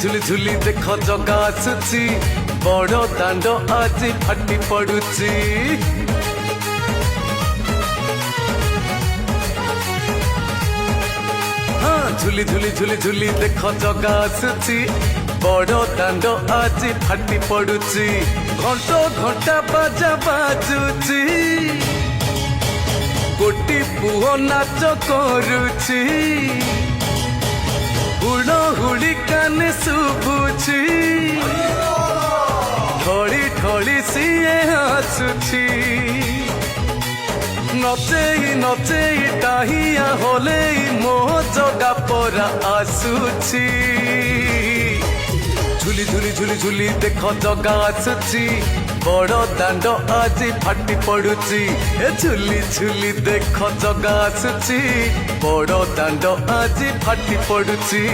ଝୁଲି ଝୁଲି ଦେଖ ଜଗା ଆସୁଛି ବଡ଼ ଦାଣ୍ଡ ଆଜି ଫାଟି ପଡୁଛି। ঝুলি ঝুলি ঝুলি ঝুলি দেখ জগা আসুছি বড় দাণ্ড আজি ফাটি পড়ুছি। ঘণ্ট ঘণ্টা বাজা বাজুছি কোটি পুଅ নাচ କରୁଛି। ହୁଳ ହୁଳି କାନେ ଶୁଭୁଛି ଢଳି ଢଳି ସିଏ ଆସୁଛି। ନଚେଇ ନଚେଇ ଟାହିଆ ହଲେଇ ମୋ ଜଗା ପରା ଆସୁଛି। ଝୁଲି ଝୁଲି ଝୁଲି ଝୁଲି ଦେଖ ଜଗା ଆସୁଛି ବଡ଼ ଦାଣ୍ଡ ଆଜି ଫାଟି ପଡୁଛି। ଏ ଝୁଲି ଝୁଲି ଦେଖ ଜଗା ଆସୁଛି ବଡ଼ ଦାଣ୍ଡ ଆଜି ଫାଟି ପଡୁଛି।